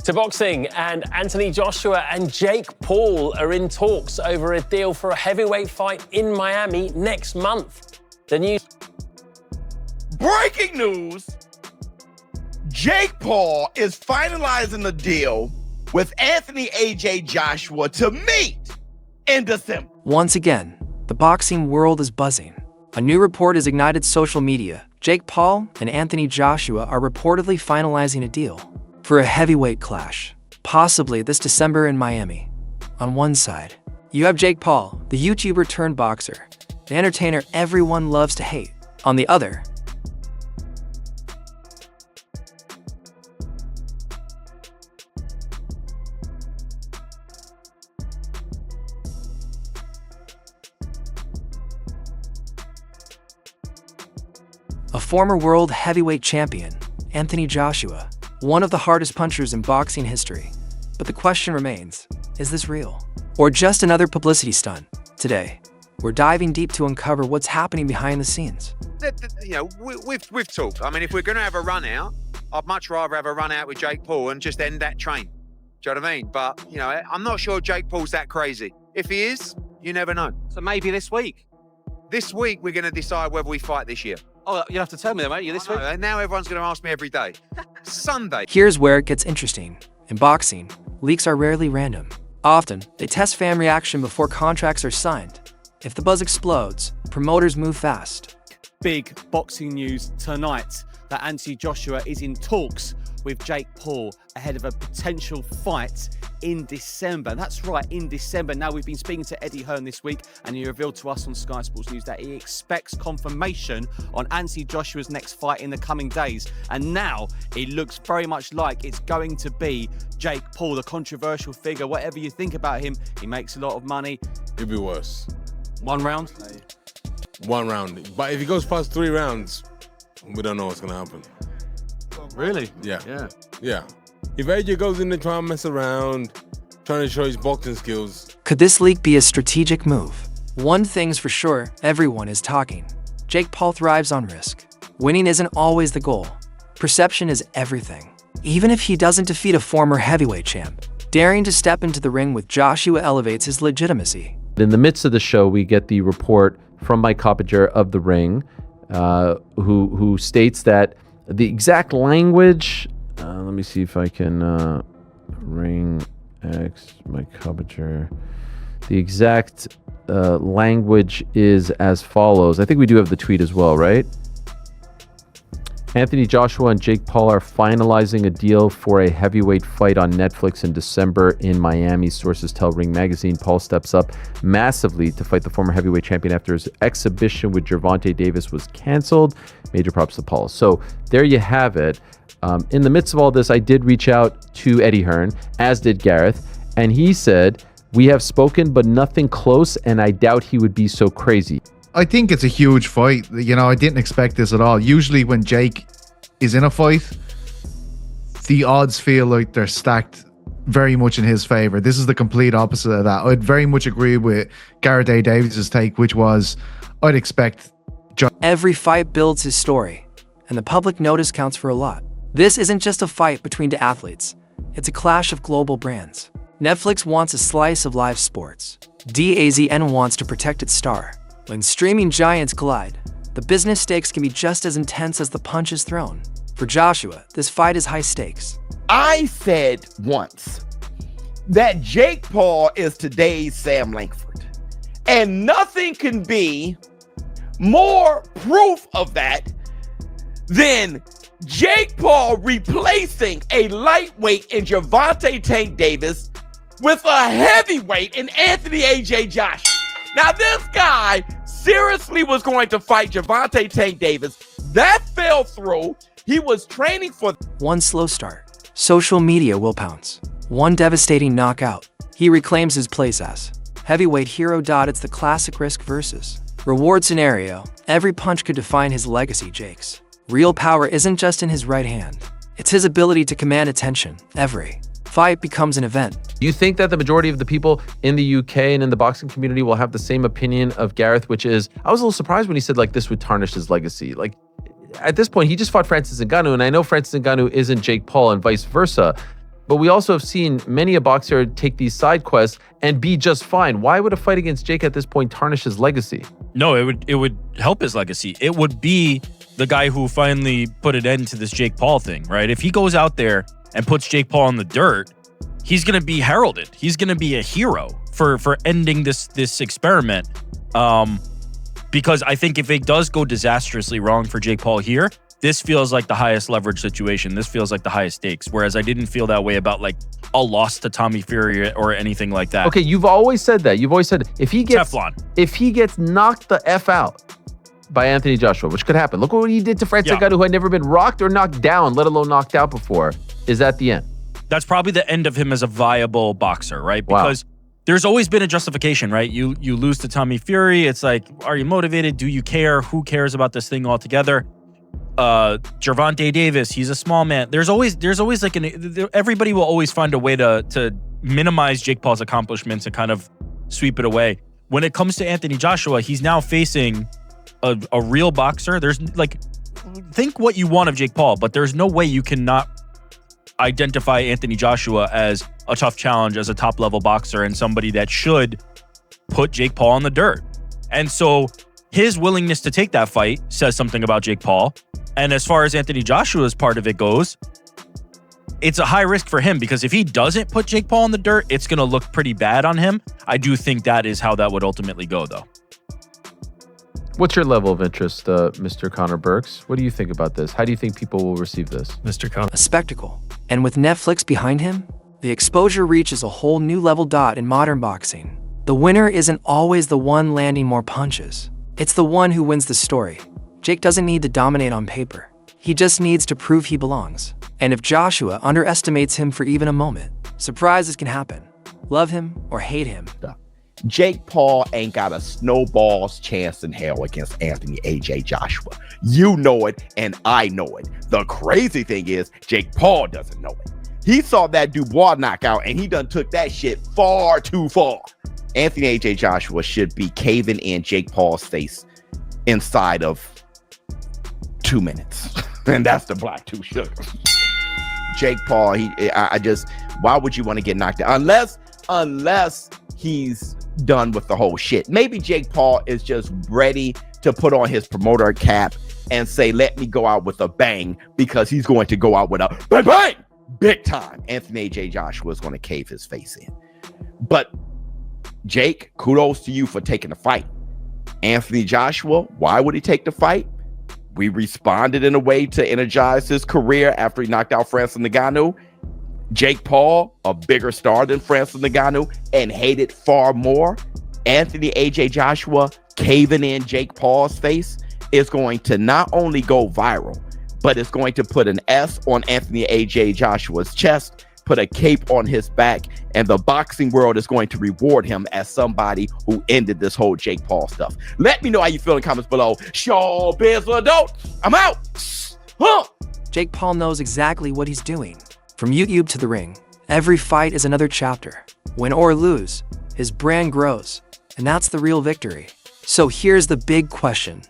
To boxing, and Anthony Joshua and Jake Paul are in talks over a deal for a heavyweight fight in Miami next month. The news. Breaking news. Jake Paul is finalizing the deal with Anthony AJ Joshua to meet in December. Once again, the boxing world is buzzing. A new report has ignited social media. Jake Paul and Anthony Joshua are reportedly finalizing a deal for a heavyweight clash, possibly this December in Miami. On one side, you have Jake Paul, the YouTuber turned boxer, the entertainer everyone loves to hate. On the other, a former world heavyweight champion, Anthony Joshua, one of the hardest punchers in boxing history. But the question remains, is this real? Or just another publicity stunt? Today, we're diving deep to uncover what's happening behind the scenes. You know, we've talked. I mean, if we're going to have a run out, I'd much rather have a run out with Jake Paul and just end that train. Do you know what I mean? But, you know, I'm not sure Jake Paul's that crazy. If he is, you never know. So maybe this week? This week, we're going to decide whether we fight this year. Oh, you'll have to tell me then, won't you, this week? And now everyone's going to ask me every day. Sunday. Here's where it gets interesting. In boxing, leaks are rarely random. Often, they test fan reaction before contracts are signed. If the buzz explodes, promoters move fast. Big boxing news tonight that Anthony Joshua is in talks with Jake Paul ahead of a potential fight in December. That's right, in December. Now, we've been speaking to Eddie Hearn this week, and he revealed to us on Sky Sports News that he expects confirmation on Anthony Joshua's next fight in the coming days. And now it looks very much like it's going to be Jake Paul, the controversial figure. Whatever you think about him, he makes a lot of money. It'd be worse. 1 round? 1 round. But if he goes past 3 rounds, we don't know what's going to happen. Really? Yeah. If AJ goes in there trying to mess around, trying to show his boxing skills. Could this leak be a strategic move? One thing's for sure, everyone is talking. Jake Paul thrives on risk. Winning isn't always the goal. Perception is everything. Even if he doesn't defeat a former heavyweight champ, daring to step into the ring with Joshua elevates his legitimacy. In the midst of the show, we get the report from Mike Coppinger of The Ring, who states that the exact language, let me see if I can, Ring X, Mike Coppinger. The exact language is as follows. I think we do have the tweet as well, right? Anthony Joshua and Jake Paul are finalizing a deal for a heavyweight fight on Netflix in December in Miami. Sources tell Ring Magazine Paul steps up massively to fight the former heavyweight champion after his exhibition with Gervonta Davis was canceled. Major props to Paul. So there you have it. In the midst of all this, I did reach out to Eddie Hearn, as did Gareth, and he said, "We have spoken, but nothing close, and I doubt he would be so crazy." I think it's a huge fight. You know, I didn't expect this at all. Usually when Jake is in a fight, the odds feel like they're stacked very much in his favor. This is the complete opposite of that. I'd very much agree with Gareth A. Davies' take, which was, I'd expect Every fight builds his story, and the public notice counts for a lot. This isn't just a fight between two athletes. It's a clash of global brands. Netflix wants a slice of live sports. DAZN wants to protect its star. When streaming giants collide, the business stakes can be just as intense as the punches thrown. For Joshua, this fight is high stakes. I said once that Jake Paul is today's Sam Langford. And nothing can be more proof of that than Jake Paul replacing a lightweight in Gervonta Tank Davis with a heavyweight in Anthony AJ Joshua. Now, this guy seriously was going to fight Gervonta Tank Davis. That fell through. He was training for one slow start. Social media will pounce. One devastating knockout. He reclaims his place as heavyweight hero. It's the classic risk versus reward scenario. Every punch could define his legacy. Jake's real power isn't just in his right hand. It's his ability to command attention. Every fight becomes an event. Do you think that the majority of the people in the UK and in the boxing community will have the same opinion of Gareth, which is, I was a little surprised when he said like this would tarnish his legacy. Like at this point, he just fought Francis Ngannou, and I know Francis Ngannou isn't Jake Paul and vice versa. But we also have seen many a boxer take these side quests and be just fine. Why would a fight against Jake at this point tarnish his legacy? No, it would help his legacy. It would be the guy who finally put an end to this Jake Paul thing, right? If he goes out there and puts Jake Paul in the dirt, he's going to be heralded. He's going to be a hero for ending this experiment. Because I think if it does go disastrously wrong for Jake Paul here, this feels like the highest leverage situation. This feels like the highest stakes. Whereas I didn't feel that way about like a loss to Tommy Fury or anything like that. Okay, you've always said that. You've always said if he gets knocked the F out by Anthony Joshua, which could happen. Look what he did to Francis Ngannou, who had never been rocked or knocked down, let alone knocked out before. Is that the end? That's probably the end of him as a viable boxer, right? Because there's always been a justification, right? You lose to Tommy Fury. It's like, are you motivated? Do you care? Who cares about this thing altogether? Gervonta Davis, he's a small man. There's always like everybody will always find a way to minimize Jake Paul's accomplishments and kind of sweep it away. When it comes to Anthony Joshua, he's now facing a real boxer. There's like, think what you want of Jake Paul, but there's no way you cannot identify Anthony Joshua as a tough challenge, as a top level boxer, and somebody that should put Jake Paul in the dirt. And so his willingness to take that fight says something about Jake Paul. And as far as Anthony Joshua's part of it goes, it's a high risk for him because if he doesn't put Jake Paul in the dirt, it's going to look pretty bad on him. I do think that is how that would ultimately go, though. What's your level of interest, Mr. Connor Burks? What do you think about this? How do you think people will receive this? Mr. Connor. A spectacle. And with Netflix behind him, the exposure reaches a whole new level in modern boxing. The winner isn't always the one landing more punches. It's the one who wins the story. Jake doesn't need to dominate on paper. He just needs to prove he belongs. And if Joshua underestimates him for even a moment, surprises can happen. Love him or hate him. Jake Paul ain't got a snowball's chance in hell against Anthony AJ Joshua. You know it, and I know it. The crazy thing is, Jake Paul doesn't know it. He saw that Dubois knockout, and he done took that shit far too far. Anthony AJ Joshua should be caving in Jake Paul's face inside of 2 minutes. And that's the black two sugar. Jake Paul, why would you want to get knocked out? Unless he's done with the whole shit. Maybe Jake Paul is just ready to put on his promoter cap and say, let me go out with a bang, because he's going to go out with a bang, bang, big time. Anthony AJ Joshua is going to cave his face in. But Jake, kudos to you for taking the fight. Anthony Joshua, why would he take the fight? We responded in a way to energize his career after he knocked out Francis Ngannou. Jake Paul, a bigger star than Francis Ngannou and hated far more. Anthony AJ Joshua caving in Jake Paul's face is going to not only go viral, but it's going to put an S on Anthony AJ Joshua's chest, put a cape on his back, and the boxing world is going to reward him as somebody who ended this whole Jake Paul stuff. Let me know how you feel in the comments below. Showbiz adult, I'm out. Jake Paul knows exactly what he's doing. From YouTube to the ring, every fight is another chapter. Win or lose, his brand grows, and that's the real victory. So here's the big question.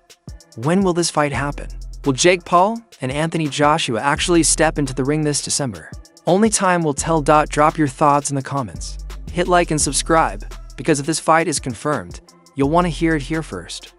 When will this fight happen? Will Jake Paul and Anthony Joshua actually step into the ring this December? Only time will tell. Drop your thoughts in the comments. Hit like and subscribe, because if this fight is confirmed, you'll want to hear it here first.